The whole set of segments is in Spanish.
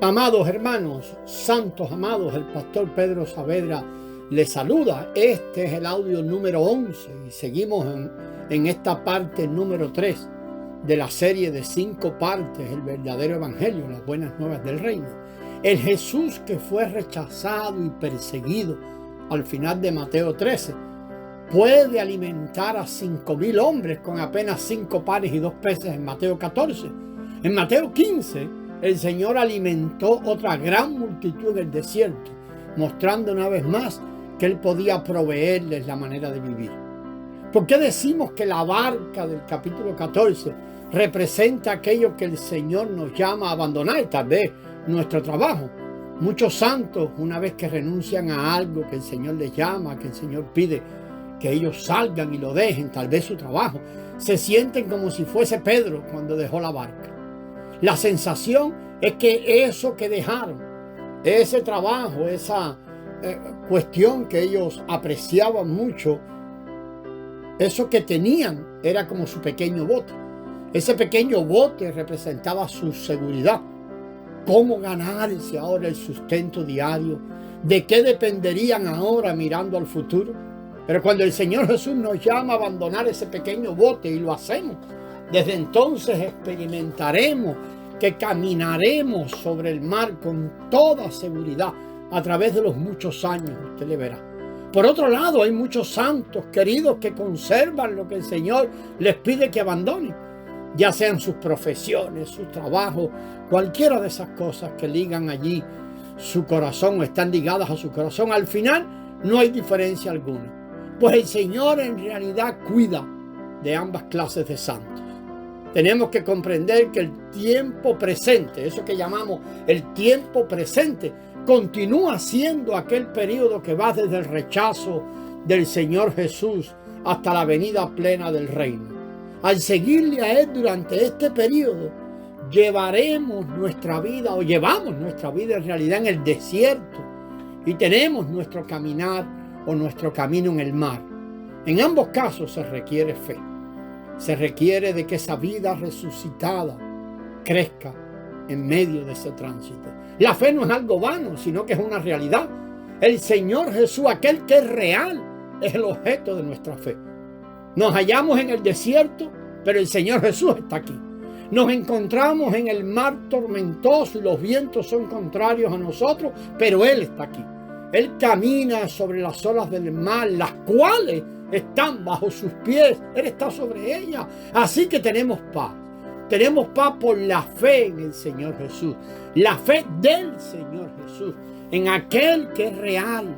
Amados hermanos, santos amados, el pastor Pedro Saavedra les saluda. Este es el audio número 11 y seguimos en esta parte número 3 de la serie de 5 partes, el verdadero evangelio, las buenas nuevas del reino. El Jesús que fue rechazado y perseguido al final de Mateo 13 puede alimentar a 5,000 hombres con apenas 5 panes y 2 peces en Mateo 14. En Mateo 15 el Señor alimentó otra gran multitud en el desierto, mostrando una vez más que Él podía proveerles la manera de vivir. ¿Por qué decimos que la barca del capítulo 14 representa aquello que el Señor nos llama a abandonar, tal vez nuestro trabajo? Muchos santos, una vez que renuncian a algo que el Señor les llama, que el Señor pide que ellos salgan y lo dejen, tal vez su trabajo, se sienten como si fuese Pedro cuando dejó la barca. La sensación es que eso que dejaron, ese trabajo, esa cuestión que ellos apreciaban mucho, eso que tenían era como su pequeño bote. Ese pequeño bote representaba su seguridad. ¿Cómo ganarse ahora el sustento diario? ¿De qué dependerían ahora mirando al futuro? Pero cuando el Señor Jesús nos llama a abandonar ese pequeño bote, y lo hacemos, desde entonces experimentaremos que caminaremos sobre el mar con toda seguridad a través de los muchos años, usted le verá. Por otro lado, hay muchos santos queridos que conservan lo que el Señor les pide que abandonen, ya sean sus profesiones, sus trabajos, cualquiera de esas cosas que ligan allí su corazón o están ligadas a su corazón. Al final no hay diferencia alguna, pues el Señor en realidad cuida de ambas clases de santos. Tenemos que comprender que el tiempo presente, eso que llamamos el tiempo presente, continúa siendo aquel periodo que va desde el rechazo del Señor Jesús hasta la venida plena del reino. Al seguirle a Él durante este periodo, llevamos nuestra vida en realidad en el desierto y tenemos nuestro caminar o nuestro camino en el mar. En ambos casos se requiere fe. Se requiere de que esa vida resucitada crezca en medio de ese tránsito. La fe no es algo vano, sino que es una realidad. El Señor Jesús, aquel que es real, es el objeto de nuestra fe. Nos hallamos en el desierto, pero el Señor Jesús está aquí. Nos encontramos en el mar tormentoso y los vientos son contrarios a nosotros, pero Él está aquí. Él camina sobre las olas del mar, las cuales están bajo sus pies. Él está sobre ellas. Así que tenemos paz. Tenemos paz por la fe en el Señor Jesús. La fe del Señor Jesús. En aquel que es real.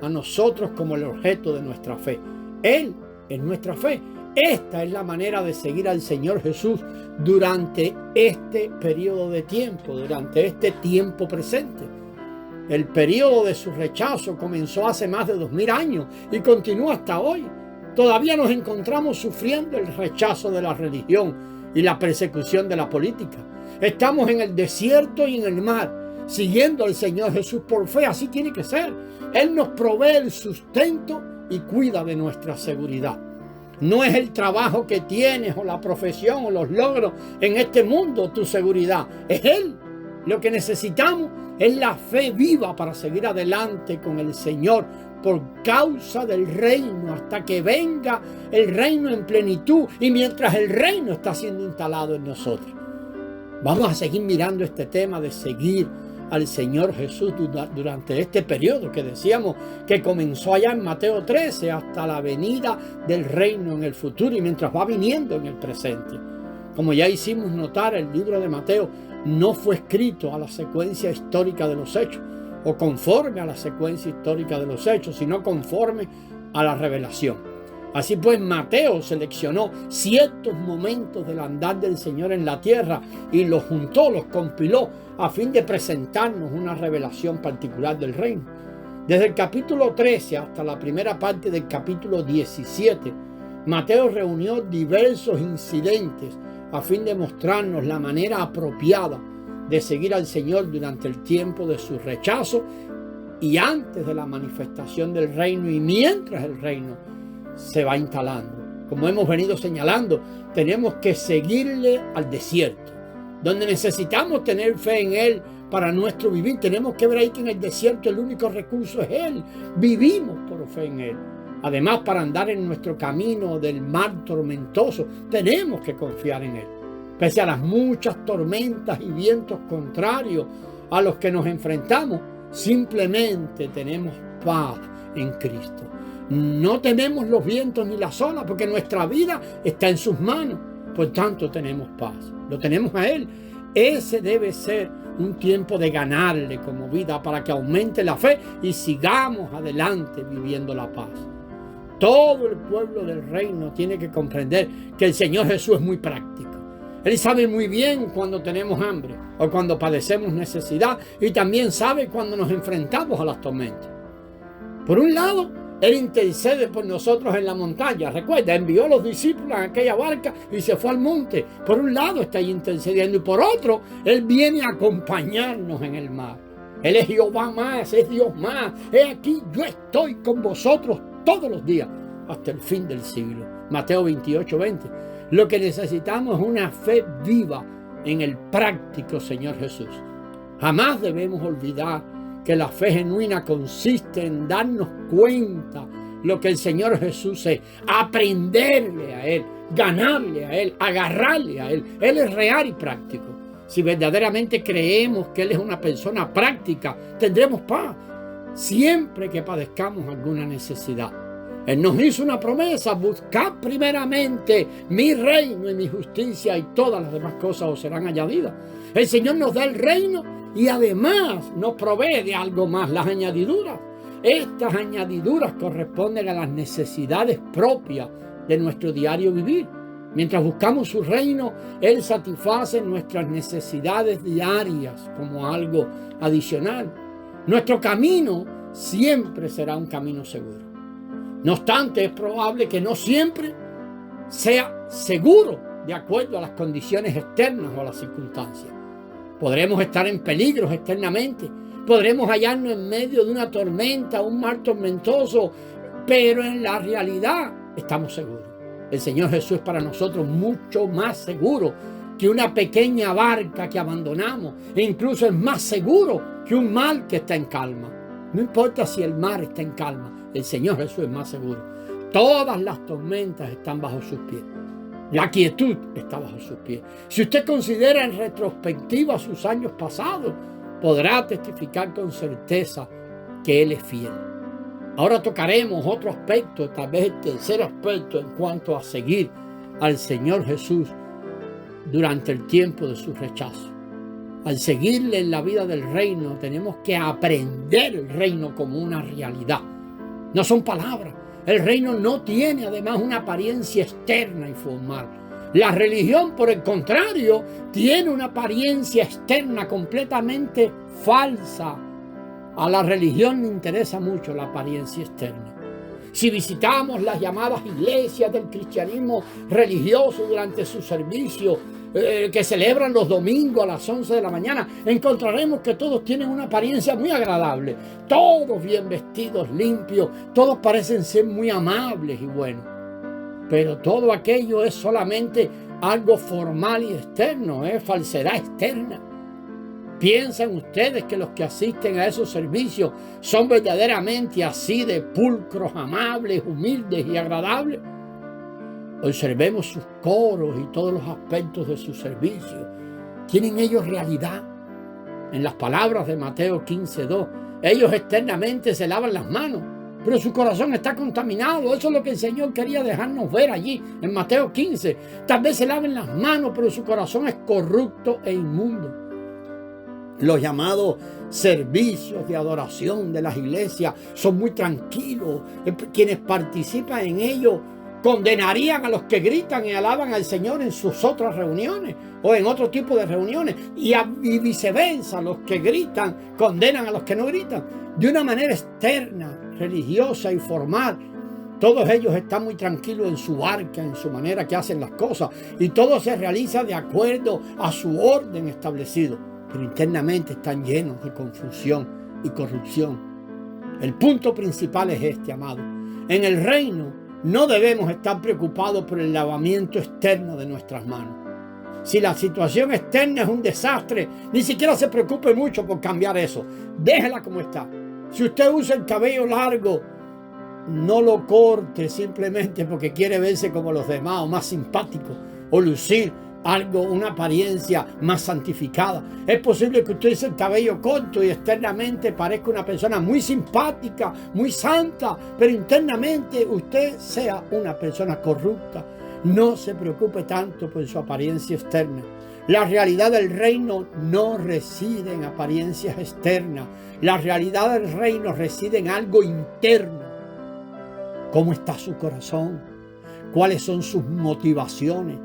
A nosotros como el objeto de nuestra fe. Él es nuestra fe. Esta es la manera de seguir al Señor Jesús durante este periodo de tiempo. Durante este tiempo presente. El periodo de su rechazo comenzó hace más de 2000 años y continúa hasta hoy. Todavía nos encontramos sufriendo el rechazo de la religión y la persecución de la política. Estamos en el desierto y en el mar, siguiendo al Señor Jesús por fe. Así tiene que ser. Él nos provee el sustento y cuida de nuestra seguridad. No es el trabajo que tienes o la profesión o los logros en este mundo tu seguridad. Es Él. Lo que necesitamos es la fe viva para seguir adelante con el Señor por causa del reino hasta que venga el reino en plenitud y mientras el reino está siendo instalado en nosotros. Vamos a seguir mirando este tema de seguir al Señor Jesús durante este periodo que decíamos que comenzó allá en Mateo 13 hasta la venida del reino en el futuro y mientras va viniendo en el presente. Como ya hicimos notar, el libro de Mateo no fue escrito a la secuencia histórica de los hechos o conforme a la secuencia histórica de los hechos, sino conforme a la revelación. Así pues, Mateo seleccionó ciertos momentos del andar del Señor en la tierra y los juntó, los compiló a fin de presentarnos una revelación particular del reino. Desde el capítulo 13 hasta la primera parte del capítulo 17, Mateo reunió diversos incidentes a fin de mostrarnos la manera apropiada de seguir al Señor durante el tiempo de su rechazo y antes de la manifestación del reino y mientras el reino se va instalando. Como hemos venido señalando, tenemos que seguirle al desierto, donde necesitamos tener fe en Él para nuestro vivir. Tenemos que ver ahí que en el desierto el único recurso es Él. Vivimos por fe en Él. Además, para andar en nuestro camino del mar tormentoso, tenemos que confiar en Él. Pese a las muchas tormentas y vientos contrarios a los que nos enfrentamos, simplemente tenemos paz en Cristo. No tenemos los vientos ni las olas porque nuestra vida está en sus manos. Por tanto, tenemos paz. Lo tenemos a Él. Ese debe ser un tiempo de ganarle como vida para que aumente la fe y sigamos adelante viviendo la paz. Todo el pueblo del reino tiene que comprender que el Señor Jesús es muy práctico. Él sabe muy bien cuando tenemos hambre o cuando padecemos necesidad y también sabe cuando nos enfrentamos a las tormentas. Por un lado, Él intercede por nosotros en la montaña. Recuerda, envió a los discípulos en aquella barca y se fue al monte. Por un lado está ahí intercediendo y por otro, Él viene a acompañarnos en el mar. Él es Jehová más, es Dios más. He aquí, yo estoy con vosotros todos los días hasta el fin del siglo. Mateo 28:20. Lo que necesitamos es una fe viva en el práctico Señor Jesús. Jamás debemos olvidar que la fe genuina consiste en darnos cuenta lo que el Señor Jesús es, aprenderle a Él, ganarle a Él, agarrarle a Él. Él es real y práctico. Si verdaderamente creemos que Él es una persona práctica, tendremos paz siempre que padezcamos alguna necesidad. Él nos hizo una promesa: buscad primeramente mi reino y mi justicia y todas las demás cosas os serán añadidas. El Señor nos da el reino y además nos provee de algo más, las añadiduras. Estas añadiduras corresponden a las necesidades propias de nuestro diario vivir. Mientras buscamos su reino, Él satisface nuestras necesidades diarias como algo adicional. Nuestro camino siempre será un camino seguro. No obstante, es probable que no siempre sea seguro de acuerdo a las condiciones externas o a las circunstancias. Podremos estar en peligros externamente, podremos hallarnos en medio de una tormenta, un mar tormentoso, pero en la realidad estamos seguros. El Señor Jesús es para nosotros mucho más seguro que una pequeña barca que abandonamos, e incluso es más seguro que un mar que está en calma. No importa si el mar está en calma, el Señor Jesús es más seguro. Todas las tormentas están bajo sus pies. La quietud está bajo sus pies. Si usted considera en retrospectiva sus años pasados, podrá testificar con certeza que Él es fiel. Ahora tocaremos otro aspecto, tal vez el tercer aspecto, en cuanto a seguir al Señor Jesús durante el tiempo de su rechazo. Al seguirle en la vida del reino, tenemos que aprender el reino como una realidad. No son palabras. El reino no tiene además una apariencia externa y formal. La religión, por el contrario, tiene una apariencia externa completamente falsa. A la religión le interesa mucho la apariencia externa. Si visitamos las llamadas iglesias del cristianismo religioso durante su servicio, que celebran los domingos a las 11 de la mañana, encontraremos que todos tienen una apariencia muy agradable, todos bien vestidos, limpios, todos parecen ser muy amables y buenos. Pero todo aquello es solamente algo formal y externo, es falsedad externa. ¿Piensan ustedes que los que asisten a esos servicios son verdaderamente así de pulcros, amables, humildes y agradables? Observemos sus coros y todos los aspectos de su servicio. ¿Tienen ellos realidad? En las palabras de Mateo 15:2, ellos externamente se lavan las manos, pero su corazón está contaminado. Eso es lo que el Señor quería dejarnos ver allí en Mateo 15. Tal vez se laven las manos, pero su corazón es corrupto e inmundo. Los llamados servicios de adoración de las iglesias son muy tranquilos. Quienes participan en ellos condenarían a los que gritan y alaban al Señor en sus otras reuniones o en otro tipo de reuniones, y viceversa, los que gritan condenan a los que no gritan. De una manera externa, religiosa y formal, todos ellos están muy tranquilos en su barca, en su manera que hacen las cosas, y todo se realiza de acuerdo a su orden establecido, pero internamente están llenos de confusión y corrupción. El punto principal es este, amado. En el reino no debemos estar preocupados por el lavamiento externo de nuestras manos. Si la situación externa es un desastre, ni siquiera se preocupe mucho por cambiar eso. Déjela como está. Si usted usa el cabello largo, no lo corte simplemente porque quiere verse como los demás o más simpático o lucir algo, una apariencia más santificada. Es posible que usted use el cabello corto y externamente parezca una persona muy simpática, muy santa, pero internamente usted sea una persona corrupta. No se preocupe tanto por su apariencia externa. La realidad del reino no reside en apariencias externas. La realidad del reino reside en algo interno. ¿Cómo está su corazón? ¿Cuáles son sus motivaciones?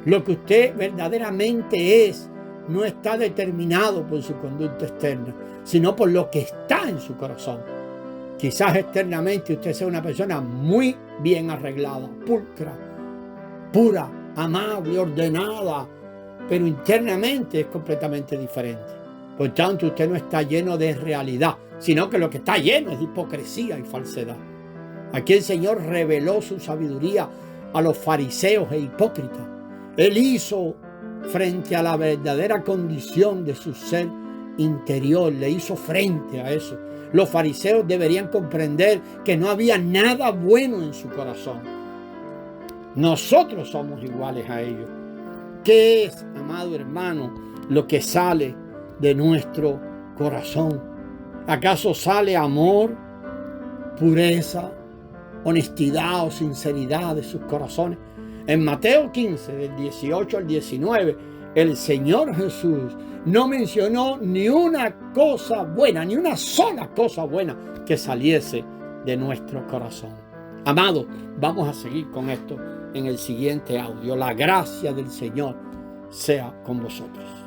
Lo que usted verdaderamente es no está determinado por su conducta externa, sino por lo que está en su corazón. Quizás externamente usted sea una persona muy bien arreglada, pulcra, pura, amable, ordenada, pero internamente es completamente diferente. Por tanto, usted no está lleno de realidad, sino que lo que está lleno es de hipocresía y falsedad. Aquí el Señor reveló su sabiduría a los fariseos e hipócritas. Él hizo frente a la verdadera condición de su ser interior, le hizo frente a eso. Los fariseos deberían comprender que no había nada bueno en su corazón. Nosotros somos iguales a ellos. ¿Qué es, amado hermano, lo que sale de nuestro corazón? ¿Acaso sale amor, pureza, honestidad o sinceridad de sus corazones? En Mateo 15, del 18 al 19, el Señor Jesús no mencionó ni una cosa buena, ni una sola cosa buena que saliese de nuestro corazón. Amados, vamos a seguir con esto en el siguiente audio. La gracia del Señor sea con vosotros.